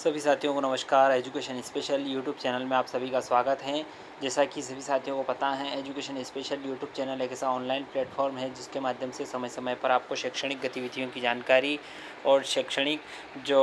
सभी साथियों को नमस्कार। एजुकेशन स्पेशल यूट्यूब चैनल में आप सभी का स्वागत है। जैसा कि सभी साथियों को पता है, एजुकेशन स्पेशल यूट्यूब चैनल एक ऐसा ऑनलाइन प्लेटफॉर्म है जिसके माध्यम से समय समय पर आपको शैक्षणिक गतिविधियों की जानकारी और शैक्षणिक जो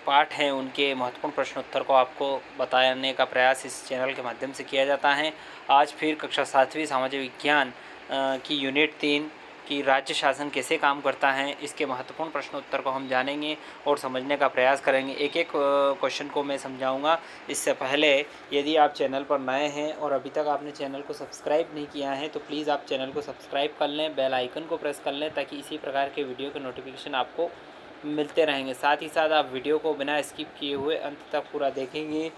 पाठ हैं उनके महत्वपूर्ण प्रश्नोत्तर को आपको बताने का प्रयास इस चैनल के माध्यम से किया जाता है। आज फिर कक्षा 7वीं सामाजिक विज्ञान की यूनिट 3 कि राज्य शासन कैसे काम करता है, इसके महत्वपूर्ण प्रश्नोत्तर को हम जानेंगे और समझने का प्रयास करेंगे। एक एक क्वेश्चन को मैं समझाऊंगा। इससे पहले यदि आप चैनल पर नए हैं और अभी तक आपने चैनल को सब्सक्राइब नहीं किया है तो प्लीज़ आप चैनल को सब्सक्राइब कर लें, बेल आइकन को प्रेस कर लें ताकि इसी प्रकार के वीडियो के नोटिफिकेशन आपको मिलते रहेंगे। साथ ही साथ आप वीडियो को बिना स्किप किए हुए अंत तक पूरा देखेंगे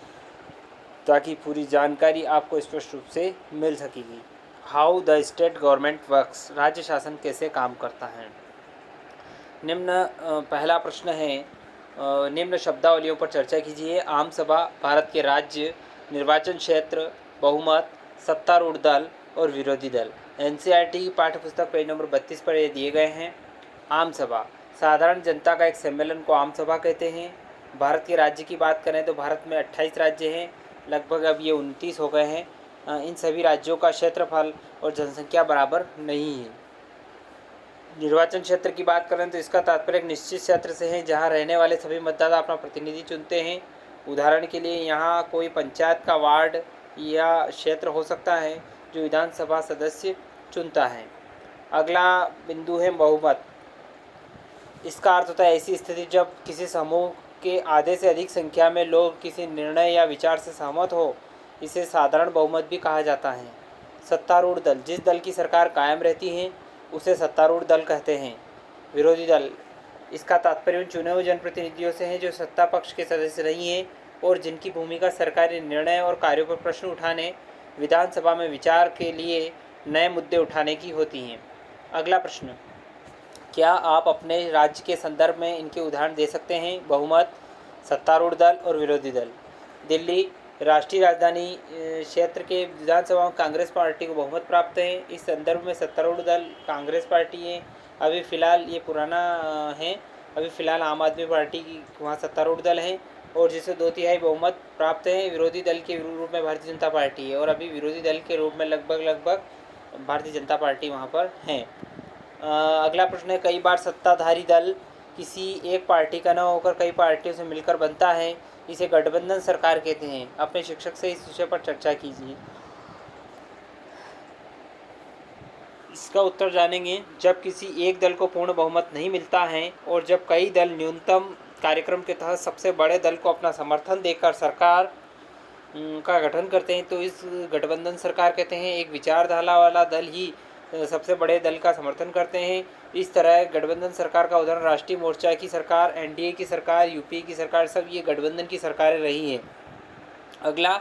ताकि पूरी जानकारी आपको स्पष्ट रूप से मिल सकेगी। How the state government works, राज्य शासन कैसे काम करता है। पहला प्रश्न है, निम्न शब्दावलियों पर चर्चा कीजिए। आम सभा, भारत के राज्य, निर्वाचन क्षेत्र, बहुमत, सत्तारूढ़ दल और विरोधी दल। एनसीईआरटी की पाठ्यपुस्तक पेज नंबर 32 पर ये दिए गए हैं। आम सभा, साधारण जनता का एक सम्मेलन को आम सभा कहते हैं। भारत के राज्य की बात करें तो भारत में 28 राज्य हैं, लगभग अब ये 29 हो गए हैं। इन सभी राज्यों का क्षेत्रफल और जनसंख्या बराबर नहीं है। निर्वाचन क्षेत्र की बात करें तो इसका तात्पर्य एक निश्चित क्षेत्र से है जहां रहने वाले सभी मतदाता अपना प्रतिनिधि चुनते हैं। उदाहरण के लिए यहाँ कोई पंचायत का वार्ड या क्षेत्र हो सकता है जो विधानसभा सदस्य चुनता है। अगला बिंदु है बहुमत। इसका अर्थ होता है ऐसी स्थिति जब किसी समूह के आधे से अधिक संख्या में लोग किसी निर्णय या विचार से सहमत हो। इसे साधारण बहुमत भी कहा जाता है। सत्तारूढ़ दल, जिस दल की सरकार कायम रहती है उसे सत्तारूढ़ दल कहते हैं। विरोधी दल, इसका तात्पर्य उन चुने हुए जनप्रतिनिधियों से है जो सत्ता पक्ष के सदस्य नहीं हैं और जिनकी भूमिका सरकारी निर्णय और कार्यों पर प्रश्न उठाने, विधानसभा में विचार के लिए नए मुद्दे उठाने की होती हैं। अगला प्रश्न, क्या आप अपने राज्य के संदर्भ में इनके उदाहरण दे सकते हैं। बहुमत, सत्तारूढ़ दल और विरोधी दल। दिल्ली, राष्ट्रीय राजधानी क्षेत्र के विधानसभा में कांग्रेस पार्टी को बहुमत प्राप्त है। इस संदर्भ में सत्तारूढ़ दल कांग्रेस पार्टी है। अभी फ़िलहाल ये पुराना है, अभी फ़िलहाल आम आदमी पार्टी की वहाँ सत्तारूढ़ दल है और जिसे 2/3 बहुमत प्राप्त है। विरोधी दल के रूप में भारतीय जनता पार्टी है और अभी विरोधी दल के रूप में लगभग भारतीय जनता पार्टी वहाँ पर है। अगला प्रश्न है, कई बार सत्ताधारी दल किसी एक पार्टी का न होकर कई पार्टियों से मिलकर बनता है, इसे गठबंधन सरकार कहते हैं। अपने शिक्षक से इस विषय पर चर्चा कीजिए। इसका उत्तर जानेंगे, जब किसी एक दल को पूर्ण बहुमत नहीं मिलता है और जब कई दल न्यूनतम कार्यक्रम के तहत सबसे बड़े दल को अपना समर्थन देकर सरकार का गठन करते हैं तो इस गठबंधन सरकार कहते हैं। एक विचारधारा वाला दल ही सबसे बड़े दल का समर्थन करते हैं। इस तरह गठबंधन सरकार का उदाहरण राष्ट्रीय मोर्चा की सरकार, एनडीए की सरकार, यूपीए की सरकार, सब ये गठबंधन की सरकारें रही हैं। अगला,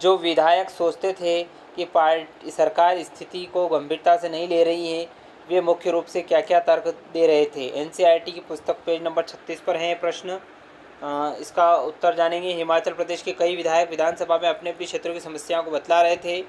जो विधायक सोचते थे कि पार्टी सरकार स्थिति को गंभीरता से नहीं ले रही है, वे मुख्य रूप से क्या क्या तर्क दे रहे थे। एनसीईआरटी की पुस्तक पेज नंबर 36 पर है प्रश्न। इसका उत्तर जानेंगे। हिमाचल प्रदेश के कई विधायक विधानसभा में अपने अपने क्षेत्रों की समस्याओं को बतला रहे थे,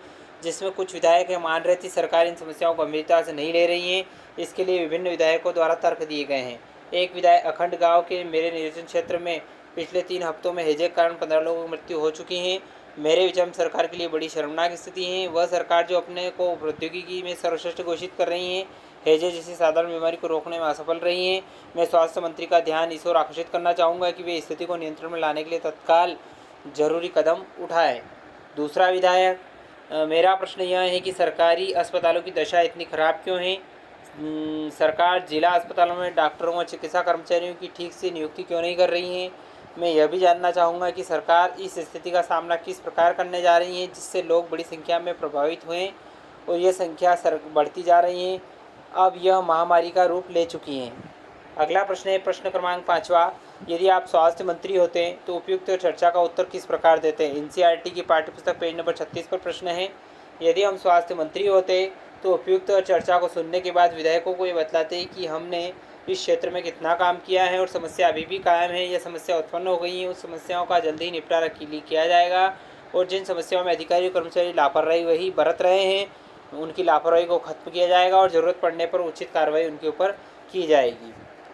जिसमें कुछ विधायक मान रहे थे सरकार इन समस्याओं को गंभीरता से नहीं ले रही है। इसके लिए विभिन्न विधायकों द्वारा तर्क दिए गए हैं। एक विधायक, अखंड गाँव के मेरे निर्वाचन क्षेत्र में पिछले 3 हफ्तों में हैजे के कारण 15 लोगों की मृत्यु हो चुकी है। मेरे विचार में सरकार के लिए बड़ी शर्मनाक स्थिति है। वह सरकार जो अपने को प्रौद्योगिकी में सर्वश्रेष्ठ घोषित कर रही है, हैजे जैसी साधारण बीमारी को रोकने में असफल रही हैं। मैं स्वास्थ्य मंत्री का ध्यान इस ओर आकर्षित करना चाहूँगा कि वे स्थिति को नियंत्रण में लाने के लिए तत्काल जरूरी कदम उठाएं। दूसरा विधायक, मेरा प्रश्न यह है कि सरकारी अस्पतालों की दशा इतनी खराब क्यों है। सरकार जिला अस्पतालों में डॉक्टरों और चिकित्सा कर्मचारियों की ठीक से नियुक्ति क्यों नहीं कर रही है। मैं यह भी जानना चाहूँगा कि सरकार इस स्थिति का सामना किस प्रकार करने जा रही है जिससे लोग बड़ी संख्या में प्रभावित हुए और ये संख्या बढ़ती जा रही है, अब यह महामारी का रूप ले चुकी है। अगला प्रश्न है प्रश्न क्रमांक 5वां, यदि आप स्वास्थ्य मंत्री होते तो उपयुक्त चर्चा का उत्तर किस प्रकार देते हैं। एनसीईआरटी की पाठ्यपुस्तक पेज नंबर 36 पर प्रश्न है। यदि हम स्वास्थ्य मंत्री होते तो उपयुक्त चर्चा को सुनने के बाद विधायकों को ये बतलाते कि हमने इस क्षेत्र में कितना काम किया है और समस्या अभी भी कायम है या समस्या उत्पन्न हो गई है, उस समस्याओं का जल्दी ही निपटारा किया जाएगा और जिन समस्याओं में अधिकारी और कर्मचारी लापरवाही बरत रहे हैं उनकी लापरवाही को खत्म किया जाएगा और ज़रूरत पड़ने पर उचित कार्रवाई उनके ऊपर की जाएगी।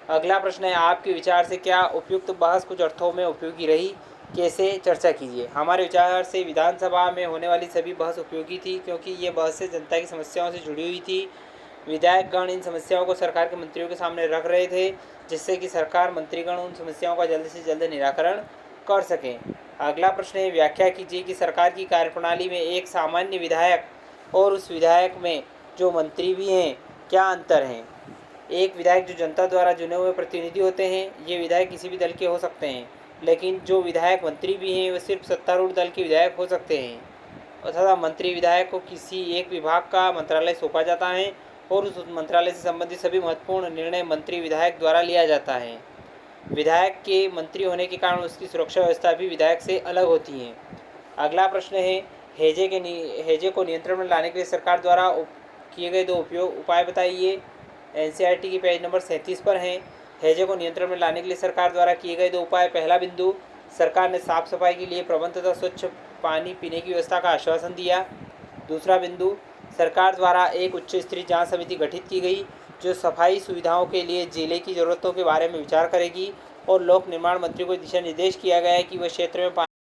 अगला प्रश्न है, आपके विचार से क्या उपयुक्त बहस कुछ अर्थों में उपयोगी रही, कैसे, चर्चा कीजिए। हमारे विचार से विधानसभा में होने वाली सभी बहस उपयोगी थी, क्योंकि ये बहसें जनता की समस्याओं से जुड़ी हुई थी। विधायकगण इन समस्याओं को सरकार के मंत्रियों के सामने रख रहे थे, जिससे कि सरकार मंत्रीगण उन समस्याओं का जल्द से जल्द निराकरण कर सकें। अगला प्रश्न है, व्याख्या कीजिए कि सरकार की कार्यप्रणाली में एक सामान्य विधायक और उस विधायक में जो मंत्री भी हैं क्या अंतर हैं। एक विधायक जो जनता द्वारा चुने हुए प्रतिनिधि होते हैं, ये विधायक किसी भी दल के हो सकते हैं, लेकिन जो विधायक मंत्री भी हैं वे सिर्फ सत्तारूढ़ दल के विधायक हो सकते हैं। तथा मंत्री विधायक को किसी एक विभाग का मंत्रालय सौंपा जाता है और उस मंत्रालय से संबंधित सभी महत्वपूर्ण निर्णय मंत्री विधायक द्वारा लिया जाता है। विधायक के मंत्री होने के कारण उसकी सुरक्षा व्यवस्था भी विधायक से अलग होती है। अगला प्रश्न है, हैजे को नियंत्रण में लाने के लिए सरकार द्वारा किए गए दो उपाय बताइए। एनसीईआरटी की पेज नंबर 37 पर हैं। हैजे को नियंत्रण में लाने के लिए सरकार द्वारा किए गए दो उपाय। पहला बिंदु, सरकार ने साफ सफाई के लिए प्रबंध तथा स्वच्छ पानी पीने की व्यवस्था का आश्वासन दिया। दूसरा बिंदु, सरकार द्वारा एक उच्च स्तरीय जांच समिति गठित की गई जो सफाई सुविधाओं के लिए जिले की ज़रूरतों के बारे में विचार करेगी और लोक निर्माण मंत्री को दिशा निर्देश किया गया है कि वह क्षेत्र में